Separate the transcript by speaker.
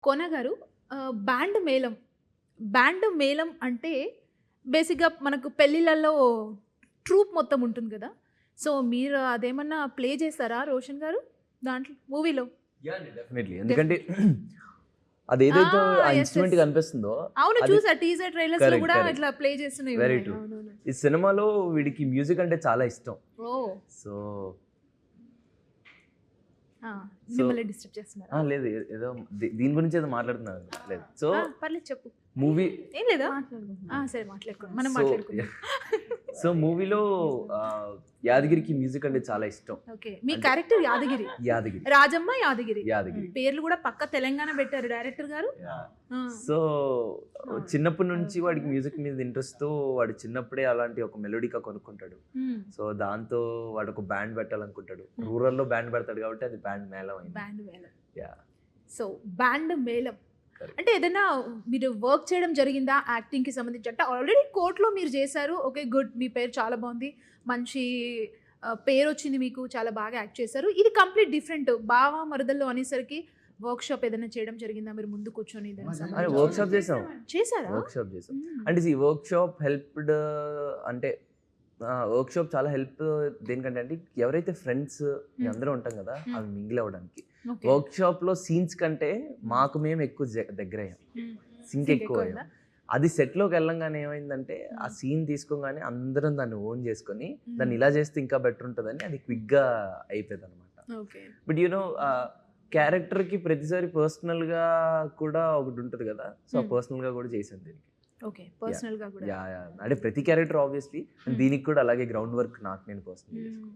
Speaker 1: కోన గారు బ్యాండ్ మేళం. బ్యాండ్ మేళం అంటే బేసిక్‌గా మనకు పెళ్ళిళ్ళలో ట్రూప్ మొత్తం ఉంటుంది గదా! సో, మీరు అదేమన్నా ప్లే చేసారా రోషన్ గారు? దాంట్లో మూవీలో?
Speaker 2: యాహ్! అండి. డెఫినెట్‌లీ. ఎందుకంటే అదేదైతే ఆ
Speaker 1: యెస్.
Speaker 2: Instrument
Speaker 1: yes.
Speaker 2: కనిపిస్తుందో
Speaker 1: అవును.
Speaker 2: అది
Speaker 1: చూసా టీజర్ ట్రైలర్స్‌లో
Speaker 2: కరెక్ట్.
Speaker 1: గూడా
Speaker 2: కరెక్ట్.
Speaker 1: ఇట్లా ప్లే చేస్తున్నయి
Speaker 2: వెరీ
Speaker 1: ఉన్నాయి.
Speaker 2: ట్రూ.
Speaker 1: అవునవును.
Speaker 2: ఈ సినిమాలో వీడికి మ్యూజిక్ అంటే చాలా ఇష్టం.
Speaker 1: ఓహ్!
Speaker 2: సో,
Speaker 1: ఆ!
Speaker 2: సో
Speaker 1: మిమ్మల్ని డిస్టర్బ్ చేస్తున్నారా?
Speaker 2: లేదు ఏదో దీని గురించి ఏదో మాట్లాడుతున్నాను. లేదు. సో,
Speaker 1: పర్లేదు చెప్పు.
Speaker 2: మూవీ
Speaker 1: ఏం లేదా? సరే మాట్లాడుకుందాం. మనం
Speaker 2: సో
Speaker 1: మాట్లాడుకుందాం.
Speaker 2: సో మూవీలో యాదగిరికి మ్యూజిక్ అంటే చాలా ఇష్టం.
Speaker 1: ఓకే. మీ
Speaker 2: అంటే
Speaker 1: క్యారెక్టర్ యాదగిరి.
Speaker 2: యాదగిరి.
Speaker 1: రాజమ్మ యాదగిరి.
Speaker 2: యాదగిరి.
Speaker 1: పేర్లు గూడా పక్కా తెలంగాణ పెట్టారు డైరెక్టర్ గారు.
Speaker 2: యాహ్!
Speaker 1: ఆ!
Speaker 2: సో, చిన్నప్పటి నుంచి వాడికి మ్యూజిక్ మీద ఇంట్రెస్ట్‌తో వాడు చిన్నప్పుడే అలాంటి ఒక మెలోడీగా కొనుక్కుంటాడు.
Speaker 1: హ్మ్.
Speaker 2: సో, దాంతో వాడు ఒక బ్యాండ్ పెట్టాలనుకుంటాడు. రూరల్‌లో బ్యాండ్ పెడతాడు కాబట్టి అది బ్యాండ్ మేళం అయింది.
Speaker 1: బ్యాండ్ మేళం.
Speaker 2: యాహ్!
Speaker 1: సో, బ్యాండ్ మేళం.
Speaker 2: కరెక్ట్.
Speaker 1: అంటే ఏదైనా మీరు వర్క్ చేయడం జరిగిందా యాక్టింగ్‌కి సంబంధించి? అంటే ఆల్రెడీ కోర్ట్‌లో మీరు చేశారు. ఓకే. గుడ్. మీ పేరు చాలా బావుంది. మంచి పేరొచ్చింది మీకు. చాలా బాగా యాక్ట్ చేశారు. ఇది కంప్లీట్ డిఫరెంట్. బావ మరదళ్ళు అనేసరికి వర్క్‌షాప్ ఏదైనా చేయడం జరిగిందా? మీరు ముందు కూర్చొని దానికి
Speaker 2: అరే
Speaker 1: సంబంధించి?
Speaker 2: వర్క్‌షాప్ చేసాం.
Speaker 1: చేశారా?
Speaker 2: వర్క్‌షాప్ చేసాం.
Speaker 1: హ్మ్.
Speaker 2: అంటే వర్క్‌షాప్ హెల్ప్డ్ అంటే వర్క్‌షాప్ చాలా హెల్ప్ దేనికంటే అండి ఎవరైతే ఫ్రెండ్స్ అందరం ఉంటాం కదా! అవి మింగిల్ అవ్వడానికి.
Speaker 1: ఓకే.
Speaker 2: వర్క్‌షాప్‌లో సీన్స్ కంటే మాకు మేము ఎక్కువ దగ్గరయ్యాం.
Speaker 1: హ్మ్.
Speaker 2: సింక్ ఎక్కువ
Speaker 1: ఎక్కువైందా?
Speaker 2: అయ్యాం. అది సెట్‌లోకి వెళ్ళంగానే ఏమైందంటే ఆ సీన్ తీసుకోగానే అందరం దాన్ని ఓన్ చేసుకొని దాన్ని ఇలా చేస్తే ఇంకా బెటర్ ఉంటదని అది క్విక్‌గా అయిపోయేదన్నమాట.
Speaker 1: ఓకే.
Speaker 2: బట్ క్యారెక్టర్‌కి ప్రతిసారి పర్సనల్‌గా కూడా ఒకటి ఉంటది కదా! సో, ఆ పర్సనల్‌గా కూడా చేశాను దీనికి.
Speaker 1: ఓకే. పర్సనల్‌గా కూడా.
Speaker 2: యాహ్! యాహ్! అంటే ప్రతి క్యారెక్టర్ ఆబ్వియస్లీ దీనికి కూడా అలాగే గ్రౌండ్ వర్క్ నాకు నేను పర్సనల్‌గా చేశాను.
Speaker 1: హ్మ్.